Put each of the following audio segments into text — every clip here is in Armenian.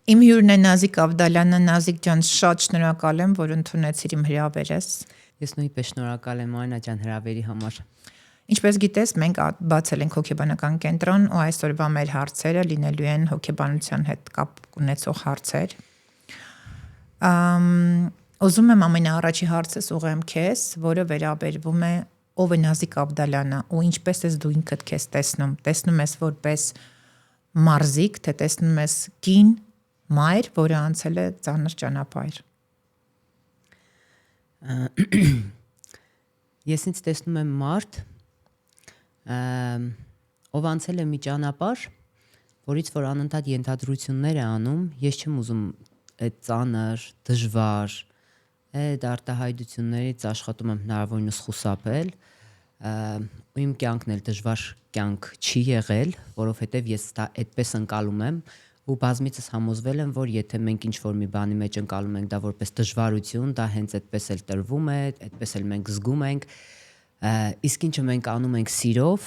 Իմ հյուրն է Նազիկ Ավդալյանը, Նազիկ ջան, շատ շնորհակալ եմ, որ ընդունեցիր իմ հրավերս։ Ես նույնպես շնորհակալ եմ Արինա ջան հրավերի համար։ Ինչպես գիտես, մենք բացել ենք հոգեբանական կենտրոն ու այսօրվա մեր հարցերը լինելու են հոգեբանության հետ կապ ունեցող հարցեր։ Ուզում եմ ամենաառաջի հարցս ուղղեմ քեզ, որը վերաբերվում է ով է Նազիկ Ավդալյանը ու ինչպես ես դու ինքդ քեզ տեսնում։ Տեսնում ես որպես մարզիկ, թե տեսնում ես կին, մայր, որը անցել է ծանր ճանապարհ։ Ես ինձ տեսնում եմ մարդ, ով անցել է մի ճանապարհ, որից որ անընդհատ ենթադրություններ է անում, ես չեմ ուզում այդ ծանր, դժվար, այդ արտահայտություններից աշխատում եմ հնարավորինս խուսափել, ու իմ կյանքն էլ դժվար կյանք չի եղել, որովհետև ես դա այդպես ընկալում եմ ու բազմիցս համոզվել եմ, որ եթե մենք ինչ-որ մի բանի մեջ ընկալում ենք դա որպես դժվարություն, դա հենց այդպես էլ տրվում է, այդպես էլ մենք զգում ենք, իսկ ինչը մենք անում ենք սիրով,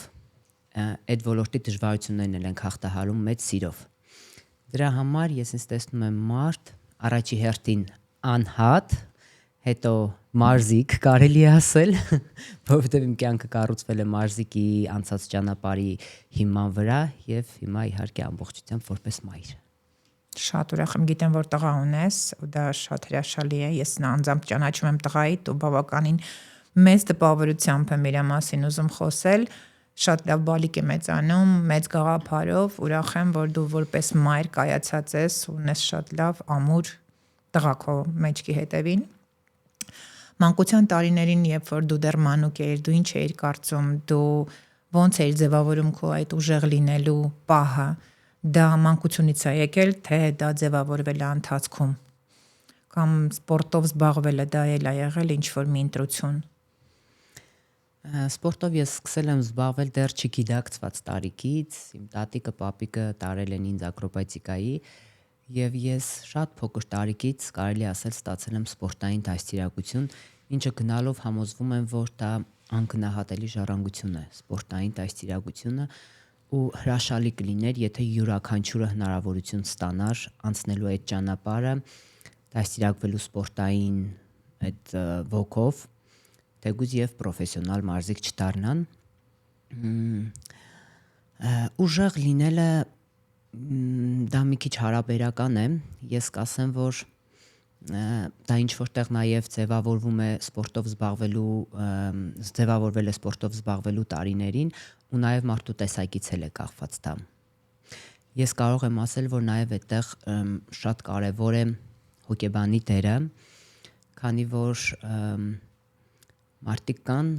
այդ ոլորտի դժվարություններն էլ ենք հաղթահարում մեծ սիրով։ Դրա համար ես ինձ տեսնում եմ մարդ, առաջի հերթին անհատ, հետո մարզիկ կարելի է ասել, որովհետև իմ կյանքը կառուցվել է մարզիկի անցած ճանապարհի հիման վրա եւ հիմա իհարկե ամբողջությամբ որպես մայր։ Շատ ուրախ եմ, գիտեմ, որ տղա ունես, ու դա շատ հրաշալի է։ Ես անձամբ ճանաչում եմ տղայիդ ու բավականին մեծ տպավորությամբ եմ իր մասին ուզում խոսել։ Շատ լավ բալիկ է մեծանում, մեծ գաղափարով, ուրախ եմ, որ դու որպես մայր կայացած ես, ունես շատ լավ ամուր տղա քո մեջքի հետևին։ Մանկության տարիներին, երբ որ դու դեռ մանուկ էիր, դու ինչ էիր կարծում, դու ո՞նց էիր ձևավորում քո այդ ուժեղ լինելու պահը, դա մանկությունից է եկել, թե դա ձևավորվել է ընթացքում, կամ սպորտով զբաղվելը դա էլ է եղել ինչ-որ մի ընտրություն։ Սպորտով ես սկսել եմ զբաղվել դեռ չգիտակցված տարիքից, իմ տատիկը, պապիկը տարել են ինձ ակրոբատիկայի, եւ ես շատ փոքր տարիքից կարելի ասել ստացել եմ սպորտային դաստիարակություն, ինչը գնալով համոզվում եմ, որ դա անգնահատելի ժառանգություն է, սպորտային դաստիարակությունը, ու հրաշալի կլիներ, եթե յուրաքանչյուրը հնարավորություն ստանար անցնելու այդ ճանապարհը, դաստիարակվելու սպորտային այդ ոգով, թեկուզ եւ պրոֆեսիոնալ մարզիկ չդառնան։ Ուժեղ լինելը դա մի քիչ հարաբերական է, ես կասեմ, որ դա ինչ որտեղ նաև ձևավորվում է սպորտով զբաղվելու տարիներին ու նաև մարդու տեսակից էլ է կախված դա։ Ես կարող եմ ասել, որ նաև այդտեղ շատ կարևոր է հոգեբանի դերը, քանի որ մարդիկ կան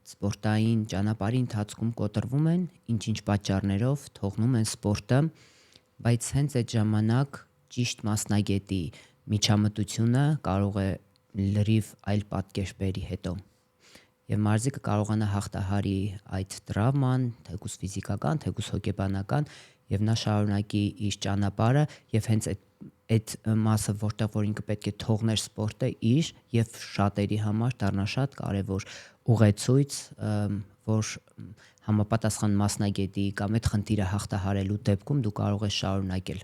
սպորտային ճանապարհի ընթացքում կոտրվում են, ինչ-ինչ պատճառներով թողնում են սպորտը, բայց հենց այդ ժամանակ ճիշտ մասնագետի միջամտությունը կարող է լրիվ այլ պատկերբերի հետո եւ մարզիկը կարողանա հաղթահարի այդ տրավման, թեկուզ ֆիզիկական, թեկուզ հոգեբանական եւ նա շարունակի իր ճանապարհը եւ հենց այդ մասը, որտեղ որ ինքը պետք է թողներ սպորտը իր եւ շատերի համար դառնա շատ կարեւոր ուղեցույց, որ համապատասխան մասնագետի կամ այդ խնդիրը հաղթահարելու դեպքում դու կարող ես շարունակել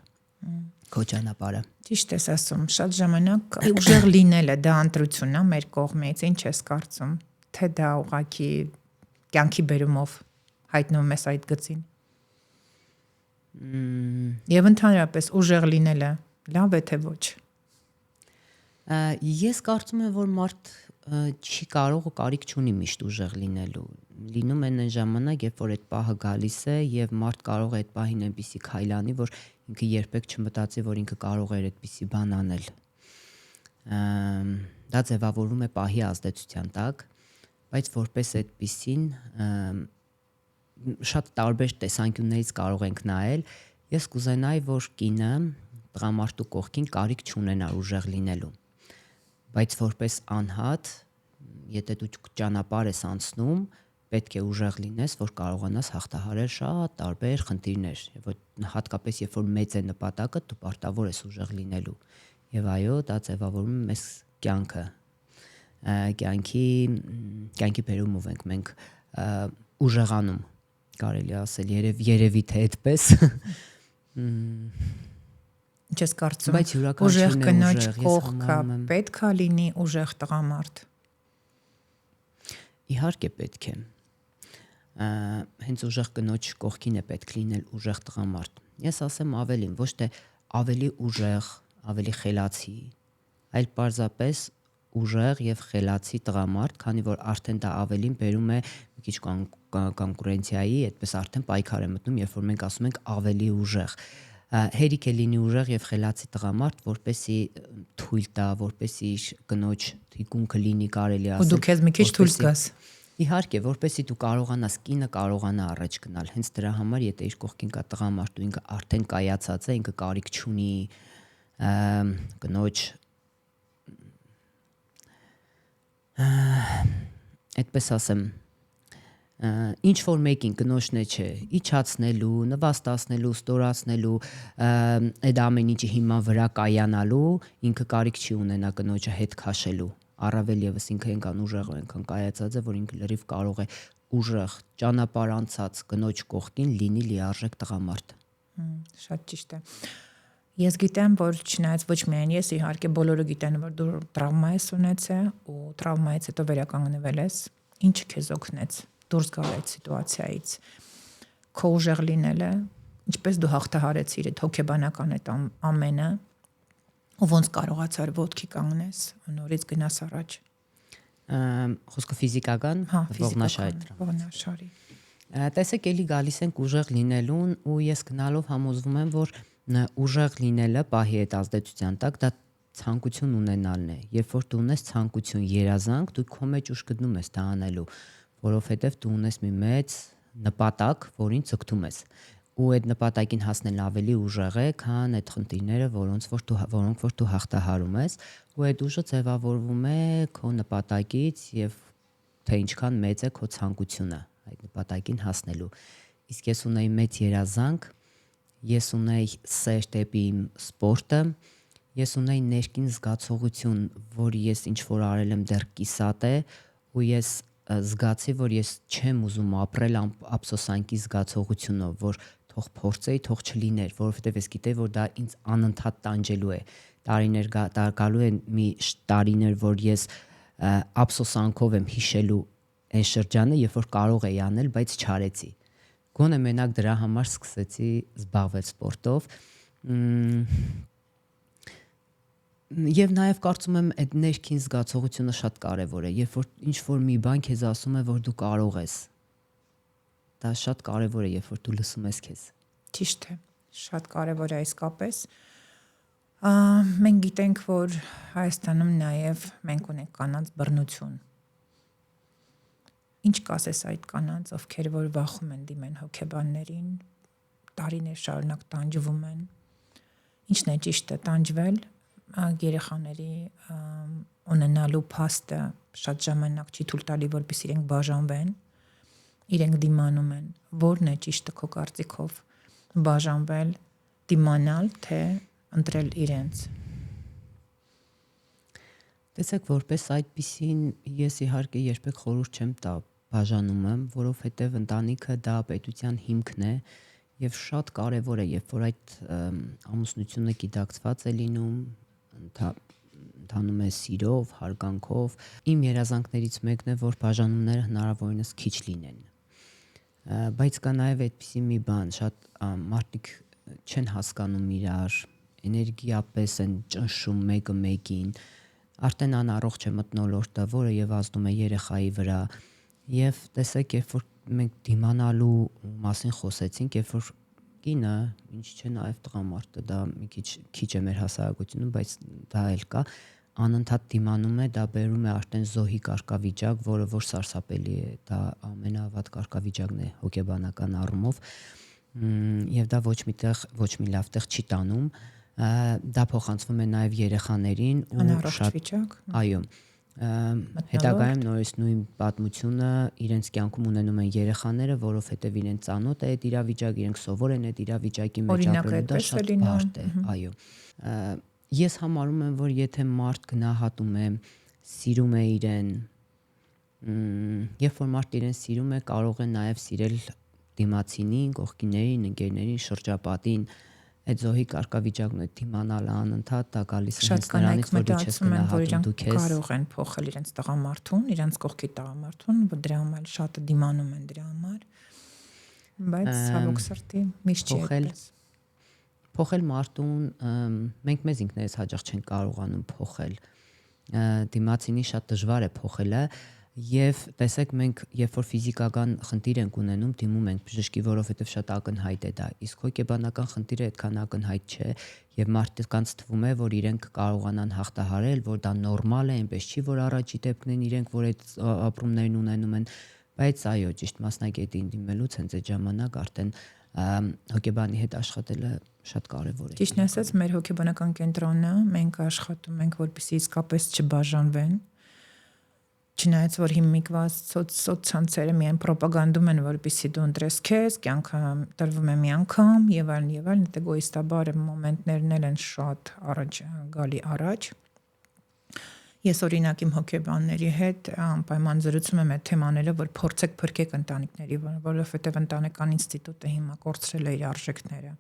քո ճանապարհը։ Ճիշտ ես ասում, շատ ժամանակ ուժեղ լինելը դա ընտրություն է մեր կողմից, ինչ ես կարծում, թե դա ուղղակի կյանքի բերումով հայտնվում ես այդ գծին։ Եվ ընդհանրապես ուժեղ լինելը լավ է թե ոչ։ Ես կարծում եմ, որ մարդ չի կարող ու կարիք չունի միշտ ուժեղ լինելու։ Լինում են այն ժամանակ, երբ որ այդ պահը գալիս է եւ մարդ կարող է այդ պահին այնպիսի քայլ անի, որ ինքը երբեք չմտածի, որ ինքը կարող է այդպիսի բան անել։ Դա ձևավորվում է պահի ազդեցության տակ, բայց որպես այդպիսին շատ տարբեր տեսանկյուններից կարող ենք նայել։ Ես կուզենայի, որ կինը տղամարդու կողքին կարիք չունենա ուժեղ լինելու, բայց որպես անհատ, եթե դու ճանապարհ ես անցնում, պետք է ուժեղ լինես, որ կարողանաս հաղթահարել շատ տարբեր խնդիրներ, եւ հատկապես երբ որ մեծ է նպատակը, դու պարտավոր ես ուժեղ լինելու։ Եվ այո, դա ձևավորում է մեզ կյանքը։ Կյանքի բերումով ենք մենք ուժեղանում, կարելի ասել, երևի թե այդպես։ Ինչ ես կարծում։ Բայց յուրաքանչյուրն Ուժեղ է կնոջ ուժեղ, ես կողքը համարում եմ։ պետք է լինի ուժեղ տղամարդ։ Իհարկե պետք է։ Հենց ուժեղ կնոջ կողքին է պետք լինել ուժեղ տղամարդ։ Ես ասեմ ավելին, ոչ թե ավելի ուժեղ, ավելի խելացի, այլ պարզապես ուժեղ եւ խելացի տղամարդ, քանի որ արդեն դա ավելին բերում է մի քիչ կոնկուրենցիայի, այդպես արդեն պայքար է մտնում, երբ որ մենք ասում ենք ավելի ուժեղ։ Հերիք է լինի ուժեղ եւ խելացի տղամարդ, որպեսի թույլ տա, որպեսի կնոջ թիկունքը լինի, կարելի Ու ասել։ դու քեզ մի քիչ թույլ զգաս։ Իհարկե, որպեսի դու կարողանաս, կինը կարողանա առաջ գնալ։ Հենց դրա համար, եթե իր կողքին կա տղամարդ ու ինքը արդեն կայացած է, ինքը կարիք չունի կնոջ այդպես ասեմ, ինչ որ մեկին կնոջն է չէ, իջացնելու, նվաստացնելու, ստորացնելու, այդ ամեն ինչի հիման վրա կայանալու, ինքը կարիք չի ունենա կնոջը հետ քաշելու։ Առավել եւս ինքը այնքան ուժեղ է, այնքան կայացած է, որ ինքը լրիվ կարող է ուժեղ ճանապարհ անցած կնոջ կողքին լինի լիարժեք տղամարդ։ Շատ ճիշտ է։ Ես գիտեմ, որ չնայած ոչ միայն ես, իհարկե բոլորը գիտեն, որ դու տրավմա ես ունեցել ու տրավմայից հետո վերականգնվել ես, ինչը քեզ օգնեց դուրս գալ այդ սիտուացիայից։ Քո ուժեղ լինելը, ինչպես դու հաղթահարեցիր այդ հոգեբանական այդ ամենը, ու ոնց կարողացար ոտքի կանգնես ու նորից գնաս առաջ։ Խոսքը ֆիզիկական, ողնաշարի։ Տեսեք, էլի գալիս ենք ուժեղ լինելուն ու ես գնալով համոզվում եմ, որ ուժեղ լինելը պահի այդ ազդեցության տակ դա ցանկություն ունենալն է։ Երբ որ դու ունես ցանկություն, երազանք, դու քո մեջ ուժ գտնում ես դա անելու, որովհետև դու ունես մի մեծ նպատակ, որին ցկտում ես։ Ու այդ նպատակին հասնելն ավելի ուժեղ է, քան այդ խնդիրները, որոնք որ դու հաղթահարում ես, ու այդ ուժը ձևավորվում է քո նպատակից եւ թե ինչքան մեծ է քո ցանկությունը այդ նպատակին հասնելու։ Իսկ ես ունեի մեծ երազանք, ես ունեի սեր դեպի իմ սպորտը, ես ունեի ներքին զգացողություն, որ ես ինչ որ արել եմ դեռ կիսատ է, ու ես զգացի, որ ես չեմ ուզում ապրել ափսոսանքի զգացողությունով, որ թող փորձեի, թող չլիներ, որովհետև ես գիտեի, որ դա ինձ անընդհատ տանջելու է։ Տարիներ գալու են մի տարիներ, որ ես ափսոսանքով եմ հիշելու այն շրջանը, երբ որ կարող էի անել, բայց չարեցի։ Գոնե մենակ դրա համար սկսեցի զբաղվել սպորտով։ Եվ նաև կարծում եմ այդ ներքին զգացողությունը շատ կարևոր է, երբ որ ինչ որ մի բան քեզ ասում է, որ դու կարող ես։ Դա շատ կարևոր է, երբ որ դու լսում ես քեզ։ Ճիշտ է, շատ կարևոր է իսկապես։ Մենք գիտենք, որ Հայաստանում նաև մենք ունենք կանանց բռնություն։ Ինչ կասես այդ կանանց, ովքեր որ վախում են դիմեն հոգեբաններին, տարիներ շարունակ տանջվում են։ Ինչն է ճիշտը, տանջվել, երեխաների ունենալու փաստը շատ ժամանակ չի թույլ տալի, որպեսզի իրենք բաժանվեն, իրենք դիմանում են։ Որն է ճիշտը քո կարծիքով, բաժանվել, դիմանալ, թե ընտրել իրենց։ Տեսեք, որպես այդպիսին ես իհարկե երբեք խորհուրդ չեմ տա բաժանումը, որովհետև ընտանիքը դա պետության հիմքն է եւ շատ կարեւոր է, երբ որ այդ ամուսնությունը գիտակցված է լինում, ընթանում է սիրով, հարգանքով։ Իմ երազանքներից մեկն է, որ բաժանումները հնարավորինս քիչ լինեն։ Բայց կա նաև այդպիսի մի բան, շատ մարդիկ չեն հասկանում իրար, էներգիապես են ճնշում մեկը մեկին, արդեն անառողջ է մթնոլորտը, որը եւ ազդում է երեխայի վրա։ Եվ տեսեք, երբ որ մենք դիմանալու մասին խոսեցինք, երբ որ կինը, ինչ չէ, նաև տղամարդը, դա մի քիչ է մեր հասարակությունում, բայց դա էլ կա, անընդհատ դիմանում է, դա բերում է արդեն զոհի կարգավիճակ, որը որ սարսափելի է, դա ամենավատ կարգավիճակն է հոգեբանական առումով, եւ դա ոչ մի լավ տեղ չի տանում, դա փոխանցվում է նաև երեխաներին ու շատ վիճակ։ Այո, հետագայում նորից նույն պատմությունը իրենց կյանքում ունենում են երեխաները, որովհետև իրենց ծանոթ է այդ իրավիճակը, իրենք սովոր են այդ իրավիճակի մեջ ապրել, դա շատ բարդ է, այո։ Ես համարում եմ, որ եթե մարդ գնահատում է, սիրում է իրեն, երբ որ մարդ իրեն սիրում է, կարող է նաև սիրել դիմացինին, կողքիներին, ընկերներին, շրջապատին, այդ զոհի կարգավիճակն է դիմանալը անընդհատ դա գալիս է Շատ կանայք մտածում են, որ իրանք դու քեզ կարող են փոխել իրենց տղամարդուն, իրենց կողքի տղամարդուն, որ դրա համար շատ դիմանում են դրա համար, բայց ցավոք սրտի միշտ չի այդպես։ Փոխել մարդուն մենք մեզ ինքներս հաճախ չենք կարողանում փոխել։ Դիմացինի շատ դժվար է փոխելը եւ տեսեք մենք երբ որ ֆիզիկական խնդիր ենք ունենում դիմում ենք բժշկի, որովհետեւ շատ ակնհայտ է դա, իսկ հոգեբանական խնդիրը այդքան ակնհայտ չէ եւ մարդկանց թվում է որ իրենք կարողանան հաղթահարել, որ դա նորմալ է, այնպես չի որ առաջի դեպքն են իրենք որ այդ ապրումներն ունենում են, բայց այո, ճիշտ մասնագետին դիմելուց հենց այդ ժամանակ արդեն հոգեբանի հետ աշխատելը շատ կարևոր է։ Ճիշտն ասած, մեր հոգեբանական կենտրոնը մենք աշխատում ենք, որպեսզի իսկապես չբաժանվեն։ Չնայած որ հիմիկված սոցցանցերը միայն ռոպագանդում են, որպեսզի դու ընտրես քեզ, կյանքը տրվում է մի անգամ եւ այլն, էգոիստաբար մոմենտներն են շատ առաջ գալի առաջ։ Ես օրինակ իմ հոգեբանների հետ անպայման զրուցում եմ այդ թեմաները, որ փորձեք փրկեք ընտանիքների, որովհետեւ ընտանեկան ինստիտուտը հիմա կորցրել է իր արժեքները։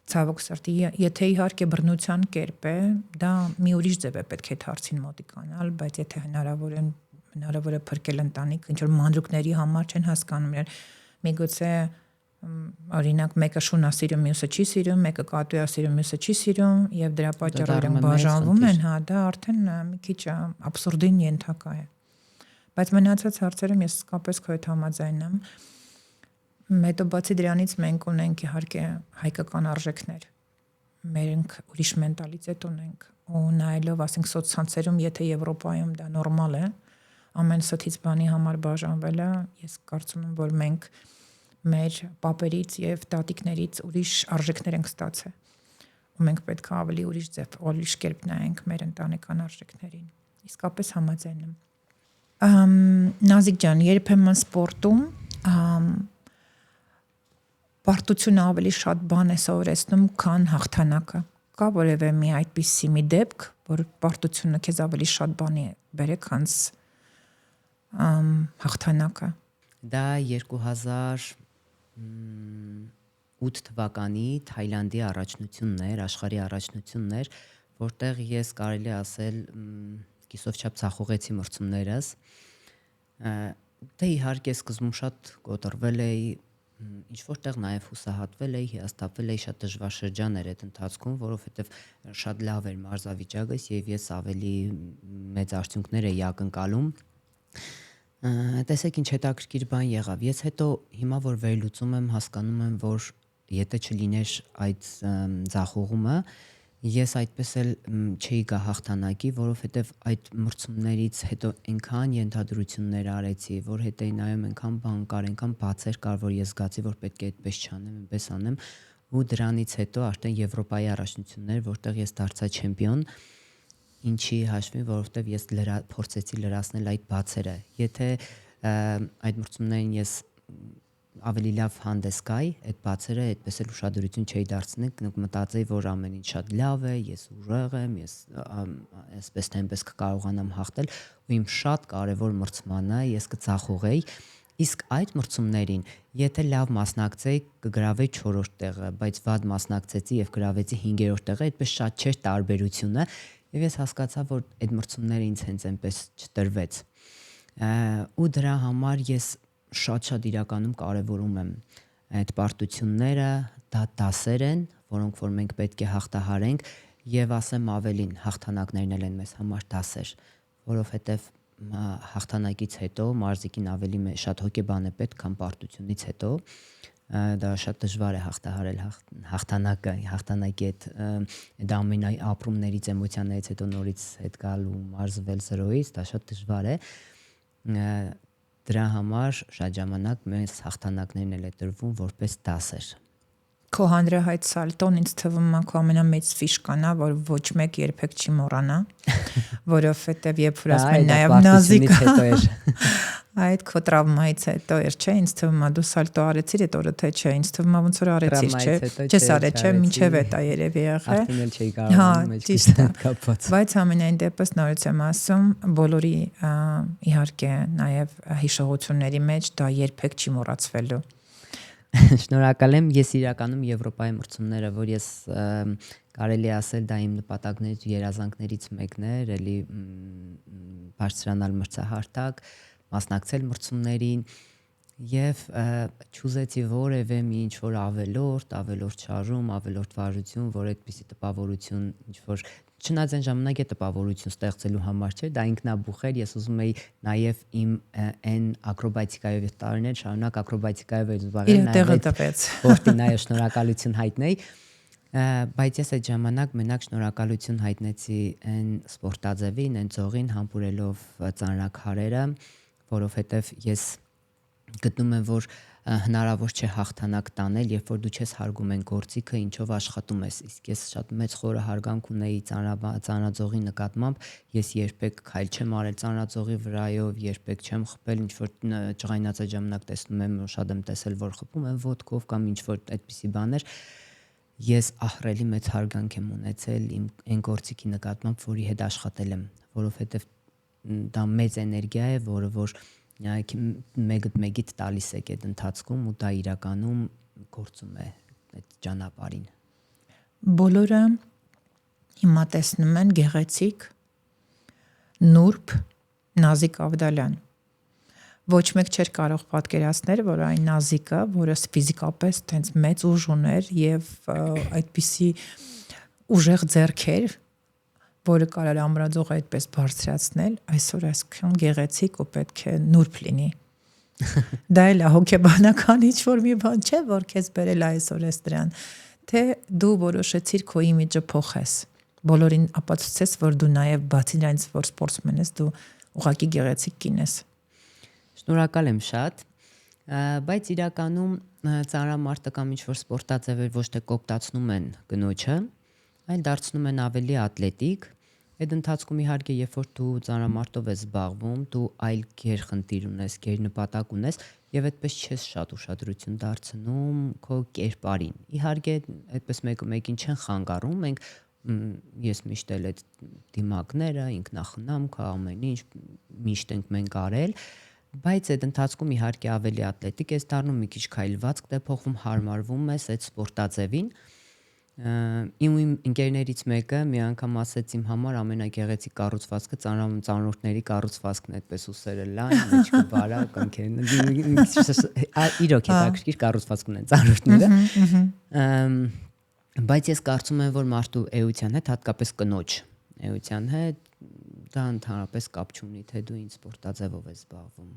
Ցավոք սրտի, եթե իհարկե բռնության կերպ է, դա մի ուրիշ ձև է պետք է հարցին մոտիկանալ, բայց եթե հնարավոր է փրկել ընտանիք, ինչ որ մանրուկների համար չեն հասկանում, միգուցե օրինակ մեկը շունա սիրում, մյուսը չի սիրում, մեկը կատու է սիրում, մյուսը չի սիրում եւ դրա պատճառով իրենք բաժանվում են, հա, դա արդեն մի քիչ աբսուրդին ենթակա է։ Բայց մնացած հարցերում ես իսկապես քո հետ համաձայն եմ։ Հետո բացի դրանից մենք ունենք իհարկե հայկական արժեքներ։ Մենք ուրիշ մենտալիտետ ունենք ու նայելով ասենք սոցցանցերում, եթե Եվրոպայում դա նորմալ է, ամեն սթից բանի համար բաժանվելը, ես կարծում եմ, որ մենք մեր պապերից եւ տատիկներից ուրիշ արժեքներ ենք ստացել։ Ու մենք պետք է ավելի ուրիշ ձև, ուրիշ կերպ նայենք մեր ընտանեկան արժեքներին։ Իսկապես համաձայն եմ։ Նազիկ ջան, երբեմն սպորտում պարտությունը ավելի շատ բան է սովորեցնում, քան հաղթանակը։ Կա որևէ մի այդպիսի մի դեպք, որ պարտությունը քեզ ավելի շատ բանի է բերել, քան հաղթանակը։ Դա 2008 թվականի Թայլանդի առաջնությունն էր, աշխարհի առաջնությունն էր, որտեղ ես կարելի ասել կիսով չափ ցախողեցի մրցումներս։ Դե իհարկե սկզբում շատ կոտրվել էի, ինչ որտեղ նաև հուսահատվել էի, հիասթափվել էի, շատ դժվար շրջան էր այդ ընթացքում, որովհետև շատ լավ էր մարզավիճակս եւ ես ավելի մեծ արդյունքներ էի ակնկալում։ Տեսեք ինչ հետաքրքիր բան եղավ։ Ես հետո հիմա որ վերլուծում եմ, հասկանում եմ, որ եթե չլիներ այդ ձախողումը, ես այդպես էլ չէի գա հաղթանակի, որովհետև այդ մրցումներից հետո այնքան ենթադրություններ արեցի, որ հետո նայում այնքան բան կար, այնքան բացեր կար, որ ես զգացի, որ պետք է այդպես չանեմ, այնպես անեմ, ու դրանից հետո արդեն Եվրոպայի առաջնություններ, որտեղ ես դարձա չեմպիոն, ինչի հաշվին, որովհետև ես փորձեցի լրացնել այդ բացերը։ Եթե այդ մրցումներին ես ավելի լավ հանդես գայի, այդ բացերը այդպես էլ ուշադրություն չէի դարձնի, մտածեի, որ ամեն ինչ շատ լավ է, ես ուժեղ եմ, ես այսպես թե այնպես կկարողանամ հաղթել, ու իմ շատ կարևոր մրցմանը ես կձախողեի, իսկ այդ մրցումներին, եթե լավ մասնակցեի, կգրավեի 4-րդ տեղը, բայց վատ մասնակցեցի եւ գրավեցի 5-րդ տեղը, այդպես շատ չէր տարբերությունը, եւ ես հասկացա, որ այդ մրցումները ինձ հենց այնպես չտրվեց։ Ու դրա համար ես շատ իրականում կարևորում եմ այդ պարտությունները, դա դասեր են, որոնք որ մենք պետք է հաղթահարենք եւ ասեմ ավելին, հաղթանակներն են մեզ համար դասեր, որովհետեւ հաղթանակից հետո մարզիկին ավելի շատ հոգեբան է պետք, քան պարտությունից հետո դա շատ դժվար է հաղթահարել հաղթանակի այդ ամեն ապրումներից, էմոցիաներից հետո նորից հետ գալ ու մարզվել 0-ից, դա շատ դժվար է։ Դրա համար շատ ժամանակ մեզ հաղթանակներն էլ է տրվում որպես դասեր։ Քո հանրահայտ սալտոն ինձ թվում է քո ամենամեծ ֆիշկան է, որ ոչ մեկ երբեք չի մոռանա, որովհետև երբ որ ասում են նաև նազիկ, այդ քո տրավմայից հետո էր, չէ, ինձ թվում է դու սալտո արեցիր այդ օրը թե չէ, ինձ թվում է ոնց որ արեցիր, չէ, չես արել, չէ, մինչև է դա երևի եղել։ Արդեն էլ չի կարողանում մեջքից կապված։ Բայց ամենայն դեպս նորից եմ ասում, բոլորի իհարկե նաև հիշողությունների մեջ դա երբեք չի մոռացվելու։ Շնորհակալ եմ, ես իրականում Եվրոպայի մրցումները, որ ես կարելի ասել դա իմ նպատակներից ու երազանքներից մեկն էր, էլի բարձրանալ մրցահարթակ, մասնակցել մրցումներին եւ չուզեցի որևէ մի ինչ որ ավելորդ շարժում, ավելորդ վարժություն, որ այդպիսի տպավորություն ինչ որ չնայած այն ժամանակ է տպավորություն ստեղծելու համար չէ, դա ինքնաբուխ էր, ես ուզում էի նաև իմ այն ակրոբատիկայով տարիներ շարունակ ակրոբատիկայով էի զբաղվել, նաև սպորտի նաև շնորհակալություն հայտնեի, բայց ես այդ ժամանակ մենակ շնորհակալություն հայտնեցի այն սպորտաձևին, այն ծողին համբուրելով ծանրաքարերը, որովհետև ես գտնում եմ, որ հնարավոր չէ հաղթանակ տանել, երբ որ դու չես հարգում այն գործիքը, ինչով աշխատում ես։ Իսկ ես շատ մեծ խորը հարգանք ունեի ծանրաձողի նկատմամբ, ես երբեք քայլ չեմ արել ծանրաձողի վրայով, երբեք չեմ խփել, ինչ որ ջղայնած այդ ժամանակ տեսնում եմ, շատ եմ տեսել, որ խփում են ոտքով կամ ինչ որ այդպիսի բաներ։ Ես ահռելի մեծ հարգանք եմ ունեցել իմ այն գործիքի նկատմամբ, որի հետ աշխատել եմ, որովհետև դա մեծ էներգիա է, որը որ մեկիդ տալիս է այդ ընթացքում ու դա իրականում գործում է այդ ճանապարհին։ Բոլորը հիմա տեսնում են գեղեցիկ, նուրբ Նազիկ Ավդալյան։ Ոչ մեկ չէր կարող պատկերացնել, որ այն Նազիկը, որը ֆիզիկապես տենց մեծ ուժ ուներ եւ այդպիսի ուժեղ ձեռքեր, որը կարող ամրաձողը այդպես բարձրացնել, այսօր այսքան գեղեցիկ ու պետք է նուրբ լինի։ Դա էլ է հոգեբանական ինչ-որ մի բան չէ, որ քեզ բերել այսօր էս դրան, թե դու որոշեցիր քո իմիջը փոխես։ Բոլորին ապացուցես, որ դու նաև բացի դրանից, որ սպորտսմեն ես, դու ուղղակի գեղեցիկ կին ես։ Շնորհակալ եմ շատ, բայց իրականում ծանրամարտը կամ ինչ-որ սպորտաձևեր ոչ թե կոպտացնում են կնոջը, այլ դարձնում են ավելի ատլետիկ։ Այդ ընթացքում իհարկե, երբ որ դու ծանրամարտով ես զբաղվում, դու այլ գերխնդիր ունես, գերնպատակ ունես եւ այդպես չես շատ ուշադրություն դարձնում քո կերպարին։ Իհարկե, այդպես մեկին չեն խանգարում, մենք ես միշտ էլ այդ դիմակները, ինքնախնամքը, ամեն ինչ միշտ ենք մենք արել, բայց այդ ընթացքում իհարկե ավելի ատլետիկ ես դառնում, մի քիչ քայլվածք դե փոխվում, հարմարվում ես այդ սպորտաձևին։ Իմ ընկերներից մեկը մի անգամ ասեց իմ համար ամենագեղեցիկ կառուցվածքը ծանրորդների կառուցվածքն է, այդպես ուսերը լայն, մեջքը բարակ, ընկերն իրոք հետաքրքիր կառուցվածք ունեն ծանրորդները։ Բայց ես կարծում եմ, որ մարդու էության հետ, հատկապես կնոջ էության հետ, դա ընդհանրապես կապ չունի, թե դու ինչ սպորտաձևով ես զբաղվում։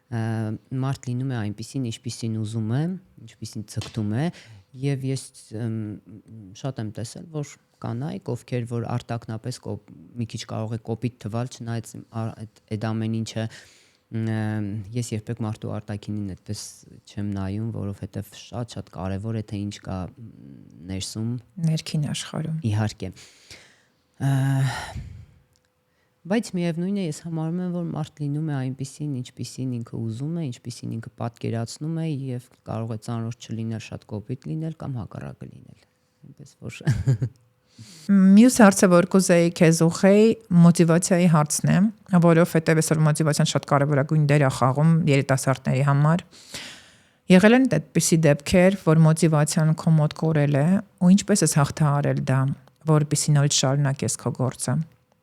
Մարդ լինում է այնպիսին, ինչպիսին ուզում է, ինչպիսին ցկտում է, եւ ես շատ եմ տեսել, որ կանայք, ովքեր որ արտակնապես մի քիչ կարող է կոպիտ թվալ, չնայած այդ ամեն ինչը ես երբեք մարդու արտաքինին այդպես չեմ նայում, որովհետեւ շատ կարեւոր է թե ինչ կա ներսում, ներքին աշխարհում։ Իհարկե։ Բայց միևնույն է, ես համարում եմ, որ մարդ լինում է այնպիսին, ինչպիսին ինքը ուզում է, ինչպիսին ինքը պատկերացնում է եւ կարող է ծանրորդ չլինել, շատ կոպիտ լինել կամ հակառակը լինել։ Այնպես որ Մյուս հարցը, որ կուզեի քեզ ուղղեի, մոտիվացիայի հարցն է, որովհետեւ այսօր մոտիվացիան շատ կարևորագույն դեր է խաղում երիտասարդների համար։ Եղել են այդպիսի դեպքեր, որ մոտիվացիան քո մոտ կորել է, ու ինչպես ես հաղթահարել դա, որպեսզի նորից շարունակես քո գործը։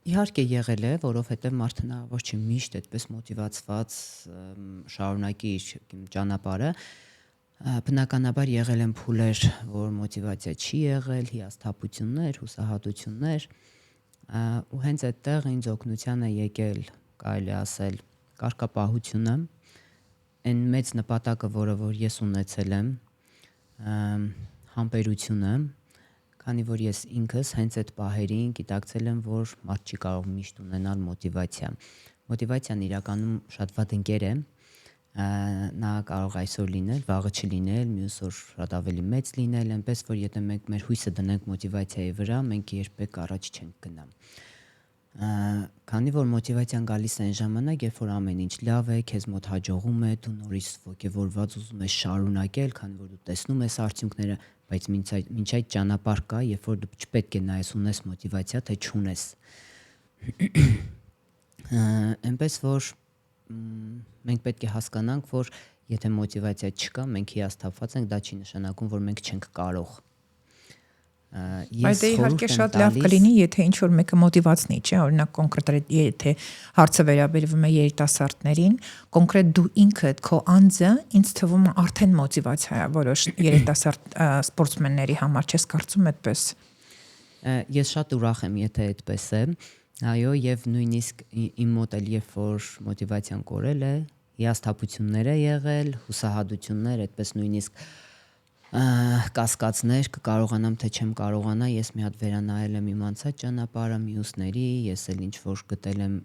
Իհարկե եղել է, որովհետև մարդը հնարավոր չի միշտ այդպես մոտիվացված շարունակի իր ճանապարհը։ Բնականաբար եղել են փուլեր, որ մոտիվացիա չի եղել, հիասթափություններ, հուսահատություններ, ու հենց այդտեղ ինձ օգնության է եկել, կարելի ասել, կարգապահությունը, այն մեծ նպատակը, որը որ ես ունեցել եմ, համբերությունը, քանի որ ես ինքս հենց այդ պահերին գիտակցել եմ, որ մարդ չի կարող միշտ ունենալ մոտիվացիա։ Մոտիվացիան իրականում շատ վատ ընկեր է, նա կարող այսօր լինել, վաղը չլինել, մյուս օր շատ ավելի մեծ լինել, այնպես որ եթե մենք մեր հույսը դնենք մոտիվացիայի վրա, մենք երբեք առաջ չենք գնա։ Քանի որ մոտիվացիան գալիս է այն ժամանակ, երբ որ ամեն ինչ լավ է, քեզ մոտ հաջողում է, դու նորից ոգևորված ուզում ես շարունակել, քանի որ դու տեսնում ես արդյունքները, բայց մինչ այդ ճանապարհ կա, երբ որ դու չպետք է նայես ունես մոտիվացիա, թե չունես։ Այնպես որ մենք պետք է հասկանանք, որ Եթե մոտիվացիա չկա, մենք հիասթափված ենք, դա չի նշանակում, որ մենք չենք կարող։ Բայց իհարկե շատ լավ կլինի, եթե ինչ որ մեկը մոտիվացնի, չէ՞, օրինակ կոնկրետ եթե հարցը վերաբերվում է երիտասարդներին, կոնկրետ դու ինքդ քո անձը ինձ թվում է արդեն մոտիվացիա է որոշ երիտասարդ սպորտսմենների համար, չես կարծում այդպես։ Ես շատ ուրախ եմ, եթե այդպես է։ Այո, եւ նույնիսկ իմ մոտ էլ երբ որ մոտիվացիան կորել է, հիասթափություններ է եղել, հուսահատություններ, այդպես նույնիսկ կասկածներ կկարողանամ թե չեմ կարողանա, ես մի հատ վերանայել եմ իմ անցած ճանապարհը մյուսների, ես էլ ինչ որ գտել եմ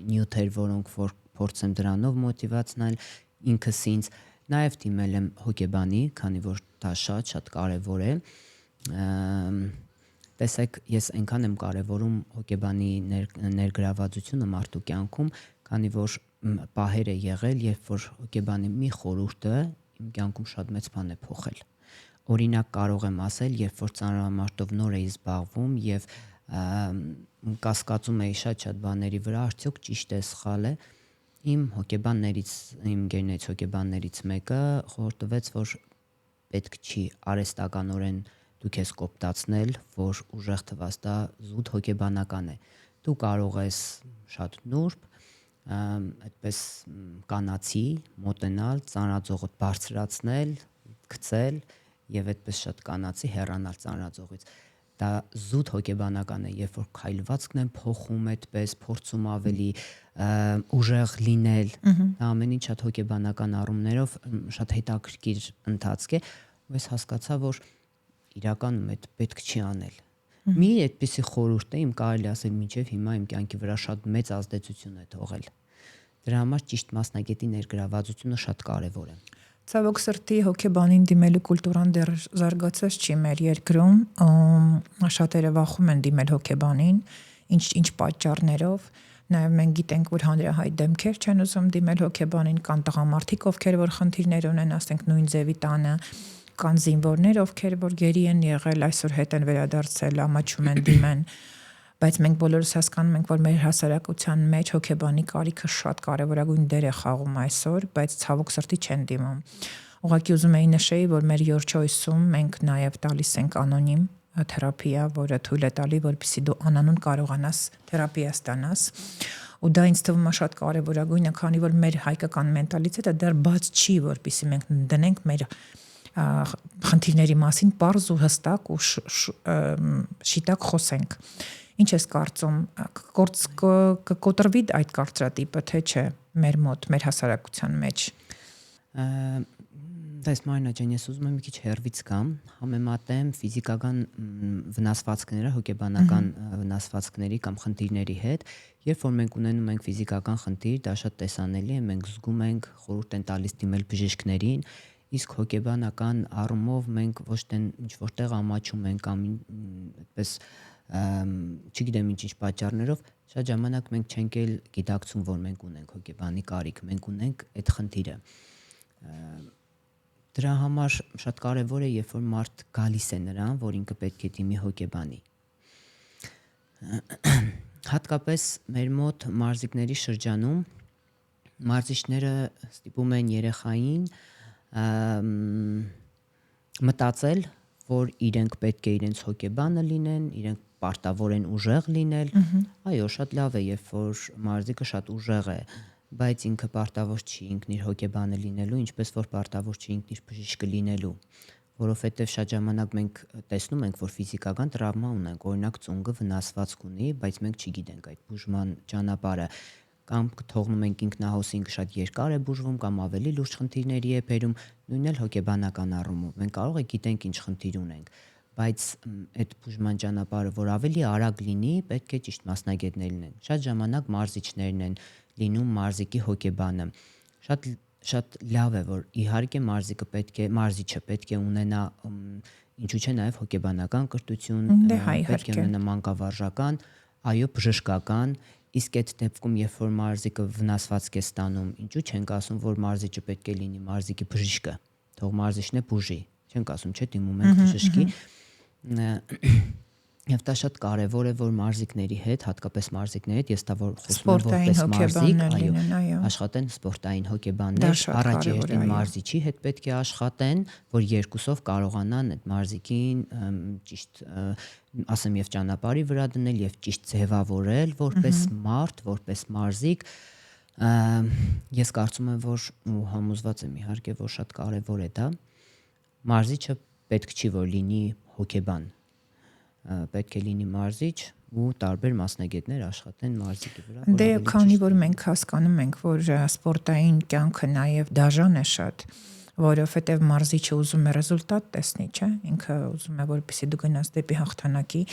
նյութեր, որոնք որ փորձեմ դրանով մոտիվացնել ինքս ինձ, նաև դիմել եմ հոգեբանի, քանի որ դա շատ կարևոր է։ Տեսեք, ես այնքան եմ կարևորում հոգեբանի ներգրավվածությունը մարդու կյանքում, քանի որ պահեր է եղել, երբ որ հոգեբանի մի խորհուրդը իմ կյանքում շատ մեծ բան է փոխել։ Օրինակ կարող եմ ասել, երբ որ ծանրամարտով նոր էի զբաղվում եւ կասկածում էի շատ բաների վրա, արդյոք ճիշտ է, սխալ է, իմ հոգեբաններից, իմ գերներից հոգեբաններից մեկը խորհուրդ տվեց, որ պետք չի արհեստականորեն դու քեզ կոպտացնել, որ ուժեղ թվաս, դա զուտ հոգեբանական է։ Դու կարող ես շատ նուրբ, այդպես կանացի մոտենալ, ծանրաձողդ բարձրացնել, գցել եւ այդպես շատ կանացի հեռանալ ծանրաձողից։ Դա զուտ հոգեբանական է, երբ որ քայլվածքն են փոխում այդպես, փորձում ավելի ուժեղ լինել, դա ամեն ինչ շատ հոգեբանական առումներով շատ հետաքրքիր ընթացք է, ու ես հասկացա, որ իրականում այդ պետք չի անել։ Մի այդպիսի խորհուրդ է, իմ կարելի ասել մինչև հիմա իմ կյանքի վրա շատ մեծ ազդեցություն է թողել։ Դրա համար ճիշտ մասնագետի ներգրավվածությունը շատ կարևոր է։ Ցավոք սրտի հոգեբանին դիմելու կուլտուրան դեռ զարգացած չի մեր երկրում, շատերը վախում են դիմել հոգեբանին, ինչ պատճառներով, նաև մենք գիտենք, որ հանրահայտ դեմքեր չեն ուզում դիմել հոգեբանին, կան տղամարդիկ, ովքեր որ խնդիրներ ունեն, ասենք նույն ձևի տանը, կան զինվորներ, ովքեր որ գերի են եղել, այսօր հետ են վերադարձել, ամաչում են դիմեն, բայց մենք բոլորս հասկանում ենք, որ մեր հասարակության մեջ հոգեբանի կարիքը շատ կարևորագույն դեր է խաղում այսօր, բայց ցավոք սրտի չեն դիմում։ Ուղղակի ուզում էի նշեի, որ մեր Your Choice-ում մենք նաև տալիս ենք անոնիմ թերապիա, որը թույլ է տալի, որպեսզի դու անանուն կարողանաս թերապիա ստանաս։ Ու դա ինձ թվում է շատ կարևորագույն է, քանի որ մեր հայկական մենտալիտետը դեռ բաց չի, որպեսզի մենք դնենք մեր խնդիրների մասին պարզ ու հստակ ու շիտակ խոսենք։ Ինչ ես կարծում, կկոտրվի այդ կարծրատիպը, թե չէ մեր մոտ, մեր հասարակության մեջ։ Դες Մարինա ջան, ես ուզում եմ մի քիչ հեռվից գամ, համեմատեմ ֆիզիկական վնասվածքները հոգեբանական վնասվածքների կամ խնդիրների հետ, երբ որ մենք ունենում ենք ֆիզիկական խնդիր, դա շատ տեսանելի է, մենք զգում ենք, խորհուրդ են տալիս դիմել բժիշկներին, իսկ հոգեբանական առումով մենք ոչ թե ինչ որտեղ ամաչում ենք կամ այդպես չգիտեմ ինչ պատճառներով, շատ ժամանակ մենք չենք էլ գիտակցում, որ մենք ունենք հոգեբանի կարիք, մենք ունենք այդ խնդիրը։ Դրա համար շատ կարևոր է, երբ որ մարդ գալիս է նրան, որ ինքը պետք է դիմի հոգեբանի։ Հատկապես մեր մոտ մարզիկների շրջանում մարզիչները ստիպում են երեխային մտածել, որ իրենք պետք է իրենց հոգեբանը լինեն, իրենք պարտավոր են ուժեղ լինել։ Այո, շատ լավ է, երբ որ մարզիկը շատ ուժեղ է, բայց ինքը պարտավոր չի ինքն իր հոգեբանը լինելու, ինչպես որ պարտավոր չի ինքն իր բժիշկը լինելու, որովհետև շատ ժամանակ մենք տեսնում ենք, որ ֆիզիկական տրավմա ունենք, օրինակ ծունգը վնասվածք ունի, բայց մենք չգիտենք այդ բուժման ճանապարհը, կամ թողնում ենք ինքնահոսին շատ երկար է բուժվում, կամ ավելի լուրջ խնդիրների է բերում, նույնն էլ հոգեբանական առումով։ Մենք կարող է գիտենք ինչ խնդիր ունենք, բայց այդ բուժման ճանապարհը, որ ավելի արագ լինի, պետք է ճիշտ մասնագետներ լինեն։ Շատ ժամանակ մարզիչներն են լինում մարզիկի հոգեբանը։ Շատ լավ է, որ իհարկե մարզիչը պետք է ունենա, ինչու՞ չէ նաև հոգեբանական կրթություն, պետք է ունենա մանկավարժական, այո, բժշկական, իսկ այդ դեպքում, երբ որ մարզիկը վնասվածք է ստանում, ինչու չենք ասում, որ մարզիչը պետք է լինի մարզիկի բժիշկը, թող մարզիչն է բուժի, չենք ասում, չէ, դիմում ենք բժշկի։ Եվ դա շատ կարևոր է, որ մարզիկների հետ, հատկապես մարզիկների հետ, ես դա որ խոսում եմ Սպորտային որպես մարզիկ, հոգեբաններ լինեն, այո։ աշխատեն սպորտային Դա հոգեբաններ, շատ առաջ կարևոր է, երթին այո։ մարզիչի հետ պետք է աշխատեն, որ երկուսով կարողանան այդ մարզիկին ճիշտ ասեմ եւ ճանապարհի վրա դնել եւ ճիշտ ձևավորել որպես մարդ, որպես մարզիկ։ Ես կարծում եմ, որ ու համոզված եմ իհարկե, որ շատ կարևոր է դա։ Մարզիչը պետք չի որ լինի հոգեբան, պետք է լինի մարզիչ ու տարբեր մասնագետներ աշխատեն մարզիկի վրա, որ Դե ավելի քանի ճիշտ որ մենք հասկանում ենք, որ սպորտային կյանքը նաև դաժան է շատ, որովհետև մարզիչը ուզում է ռեզուլտատ տեսնի, չէ՞, ինքը ուզում է, որպեսզի դու գնաս դեպի հաղթանակի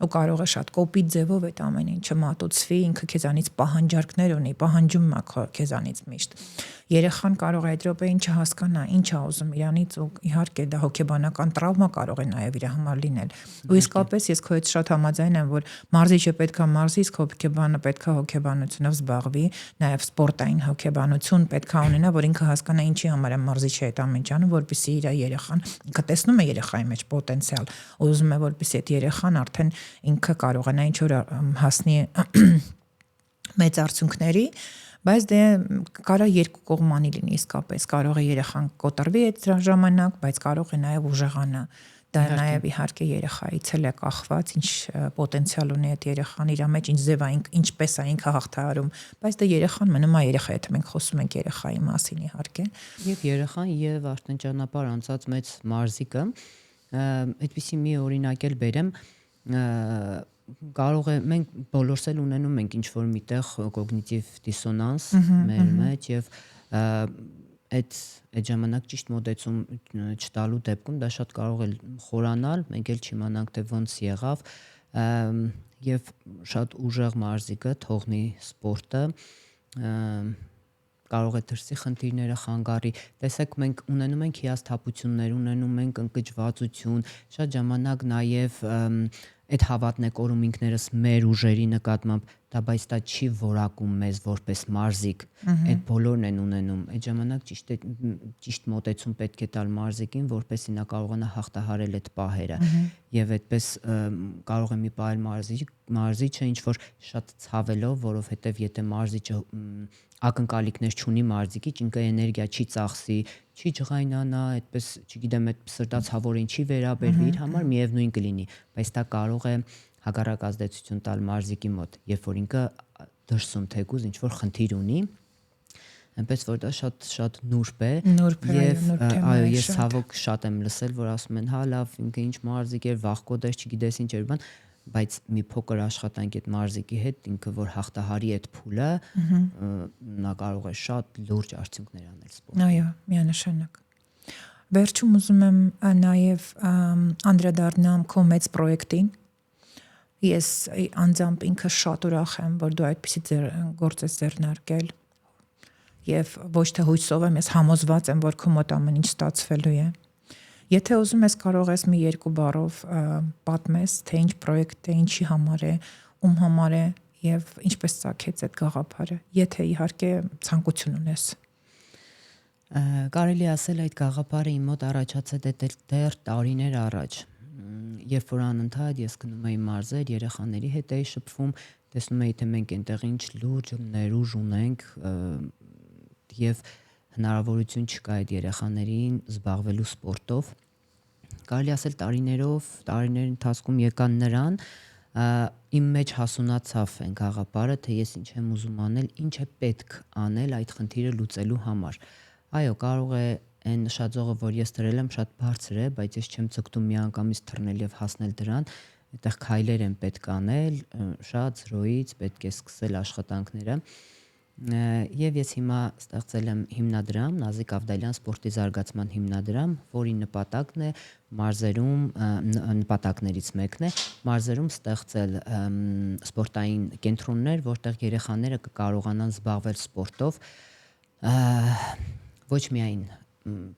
ու կարող է շատ կոպիտ ձևով այդ ամեն ինչը մատուցվի, ինքը քեզանից պահանջարկներ ունի, պահանջում է քեզանից միշտ։ Երեխան կարող է այդ րոպեին չհասկանա, ինչ է ուզում իրանից ու իհարկե դա հոգեբանական տրավմա կարող է նաև իր համար լինել։ Ու իսկապես ես քո հետ շատ համաձայն եմ, որ մարզիչը պետքա մարզից, հոգեբանը պետքա հոգեբանությունով զբաղվի, նաև սպորտային հոգեբանություն պետքա ունենա, որ ինքը հասկանա ինչի համար է մարզիչը այդ ամեն ինչ անում, որպեսզի իր երեխան ինքը տեսնում է երեխայի մեջ պոտենցիալ, ուզում է որպեսզի այդ երեխան արդեն ինքը կարողանա ինչ որ հասնի մեծ արդյունքների, բայց դե կարա երկու կողմանի լինի իսկապես, կարող է երեխան կոտրվի այդ ժամանակ, բայց կարող է նաև ուժեղանա։ Դա նաև իհարկե երեխայից էլ է կախված, ինչ պոտենցիալ ունի այդ երեխան իր մեջ, ինչ ձև է, ինչպես է ինքը հաղթահարում, բայց դա երեխան մնում է երեխա, եթե մենք խոսում ենք երեխայի մասին իհարկե։ Եվ երեխան եւ արդեն ճանապարհ անցած մեծ մարզիկը, այդպիսի մի օրինակ էլ բերեմ, կարող է մենք բոլորս էլ ունենում ենք ինչ որ միտեղ կոգնիտիվ դիսոնանս մեր մեջ եւ այդ ժամանակ ճիշտ մոտեցում չտալու դեպքում դա շատ կարող է խորանալ, մենք էլ չիմանանք թե ոնց եղավ եւ շատ ուժեղ մարզիկը թողնի սպորտը կարող է դրսի խնդիրները խանգարի։ Տեսեք, մենք ունենում ենք հիասթափություններ, ունենում ենք ընկճվածություն, շատ ժամանակ նաև այդ հավատն է կորում ինքներս մեր ուժերի նկատմամբ, դա բայց դա չի որակում մեզ որպես մարզիկ, այդ բոլորն են ունենում։ Այդ ժամանակ ճիշտ մոտեցում պետք է տալ մարզիկին, որպեսզի նա կարողանա հաղթահարել այդ պահերը։ Եվ այդպես կարող է մի պահել մարզիչը ինչ որ շատ ցավելով, որովհետև եթե մարզիչը ակնկալիքներ չունի մարզիկի, ինքը էներգիա չի ծախսի, չի ջղայնանա, այդպես, չգիտեմ, այդ սրտացավորին չի վերաբերվի, իր համար միևնույն կլինի, բայց դա կարող է հակառակ ազդեցություն տալ մարզիկի մոտ, երբ որ ինքը դրսում թեկուզ ինչ որ խնդիր ունի, այնպես որ դա շատ նուրբ է եւ այո, ես ցավոք շատ եմ լսել, որ ասում են, հա լավ, ինքը ինչ մարզիկ էր, վախկոտ էր, չգիտես ինչ էր բան, բայց մի փոքր աշխատանք այդ մարզիկի հետ ինքը որ հաղթահարի այդ փուլը նա կարող է շատ լուրջ արդյունքներ անել սպորտում։ Այո, միանշանակ։ Վերջում ուզում եմ նաև անդրադառնամ քո մեծ պրոյեկտին։ Ես անձամբ ինքը շատ ուրախ եմ, որ դու այդպիսի գործ ես ձեռնարկել եւ ոչ թե հույսով եմ, ես համոզված եմ, որ քո մոտ ամեն ինչ ստացվելու է։ Եթե ուզում ես կարող ես մի երկու բառով պատմես, թե ինչ պրոյեկտ է, ինչի համար է, ում համար է եւ ինչպես ծագեց այդ գաղափարը, եթե իհարկե ցանկություն ունես։ Կարելի ասել այդ գաղափարը իմ մոտ առաջացել է դեռ տարիներ առաջ։ Երբ որ անընդհատ ես գնում էի մարզեր, երեխաների հետ էի շփվում, տեսնում էի թե մենք այնտեղ ինչ լուրջ ներուժ ունենք եւ հնարավորություն չկա այդ երեխաներին զբաղվելու սպորտով։ Կարելի ասել տարիների ընթացքում եկան նրան, իմ մեջ հասունացավ այն գաղափարը, թե ես ինչ եմ ուզում անել, ինչ է պետք անել այդ խնդիրը լուծելու համար։ Այո, կարող է այն նշաձողը, որ ես դրել եմ, շատ բարձր է, բայց ես չեմ ցկտում միանգամից թռնել եւ հասնել դրան, այդտեղ քայլեր են պետք անել, շատ զրոյից պետք է սկսել աշխատանքները։ Եվ ես հիմա ստեղծել եմ հիմնադրամ, Նազիկ Ավդալյան սպորտի զարգացման հիմնադրամ, որի նպատակն է մարզերում նպատակներից մեկն է մարզերում ստեղծել սպորտային կենտրոններ, որտեղ երեխաները կկարողանան զբաղվել սպորտով, ոչ միայն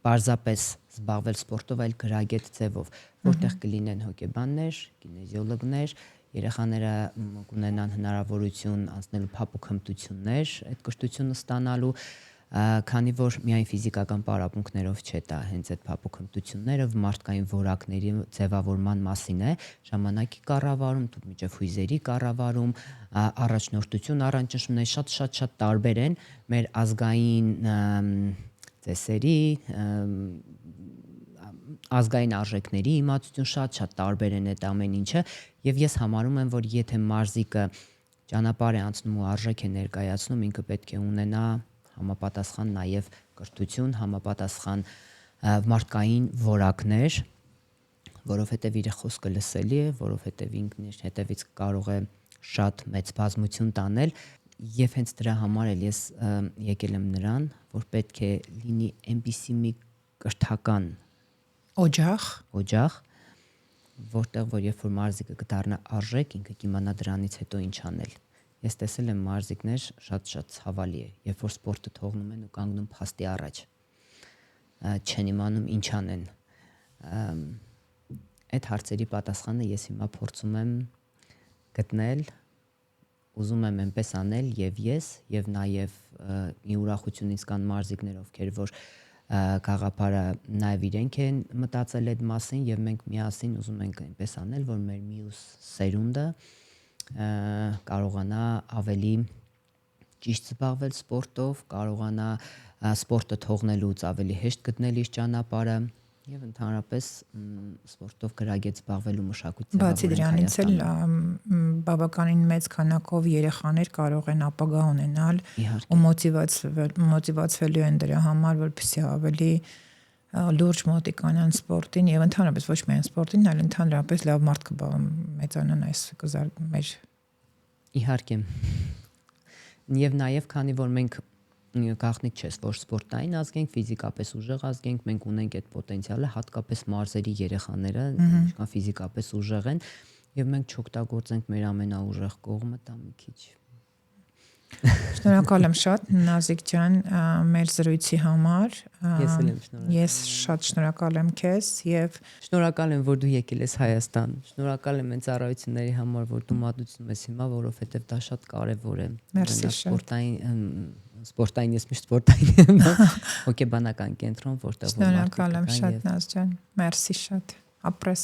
պարզապես զբաղվել սպորտով, այլ գրագետ ձևով, որտեղ կլինեն հոգեբաններ, կինեզիոլոգներ, երեխաները կունենան հնարավորություն անցնելու փափուկ հմտություններ, այդ կրթությունը ստանալու, Քանի որ միայն ֆիզիկական պարապմունքներով չէ, դա հենց այդ փափուկ հմտությունները մարդկային որակների ձևավորման մասին է, ժամանակի կառավարում, միջև հույզերի կառավարում, առաջնորդություն, առանճնշումներ շատ տարբեր են մեր ազգային ծեսերի, ազգային արժեքների իմացություն շատ տարբեր են այդ ամեն ինչը, եւ ես համարում եմ, որ եթե մարզիկը ճանապարհ է անցնում ու արժեք է ներկայացնում, ինքը պետք է ունենա համապատասխան նաև կրթություն, համապատասխան մարդկային որակներ, որովհետև իր խոսքը լսելի է, որովհետև ինքն իր հետևից կարող է շատ մեծ բազմություն տանել, եւ հենց դրա համար էլ ես եկել եմ նրան, որ պետք է լինի այնպիսի մի կրթական օջախ, որտեղ որ երբ որ մարզիկը կդառնա արժեք, ինքը կիմանա դրանից հետո ինչ անել։ Ես տեսել եմ մարզիկներ շատ ցավալի է, երբ որ սպորտը թողնում են ու կանգնում փաստի առաջ, չեն իմանում ինչ անեն։ Այդ հարցերի պատասխանը ես հիմա փորձում եմ գտնել, ուզում եմ այնպես անել եւ ես եւ նաեւ մի ուրախություն ինձ կան մարզիկներ, ովքեր որ գաղափարը նաեւ իրենք են մտածել այդ մասին եւ մենք միասին ուզում ենք այնպես անել, որ մեր մյուս սերունդը կարողանա ավելի ճիշտ զբաղվել սպորտով, կարողանա սպորտը թողնելուց ավելի հեշտ գտնել իր ճանապարհը եւ ընդհանրապես սպորտով գրագետ զբաղվելու մշակույթը։ Բացի դրանից էլ բավականին մեծ քանակով երեխաներ կարող են ապագա ունենալ ու մոտիվացվելու են դրա համար, որպեսզի ավելի լուրջ մոտիկանան սպորտին եւ ընդհանրապես ոչ միայն սպորտին, այլ ընդհանրապես լավ մարդ կմեծանան այս մեր իհարկե։ Եվ նաև քանի որ մենք գաղտնիք չես, որ սպորտային ազգ ենք, ֆիզիկապես ուժեղ ազգ ենք, մենք ունենք այդ պոտենցիալը, հատկապես մարզերի երեխաները, ինչքան ֆիզիկապես ուժեղ են, եւ մենք չօգտագործենք մեր ամենաուժեղ կողմը, դա մի քիչ։ Շնորհակալ եմ շատ Նազիկ ջան մեր զրույցի համար։ Ես էլ եմ շնորհակալ։ Ես շատ շնորհակալ եմ քեզ եւ շնորհակալ եմ, որ դու եկել ես Հայաստան։ Շնորհակալ եմ այն ծառայությունների համար, որ դու մատուցում ես հիմա, որովհետեւ դա շատ կարեւոր է։ Մերսի շատ։ Սպորտային ես միշտ սպորտային եմ, հոգեբանական կենտրոն, որտեղ որ շնորհակալ եմ շատ Նազ ջան։ Մերսի շատ։ Ապրես։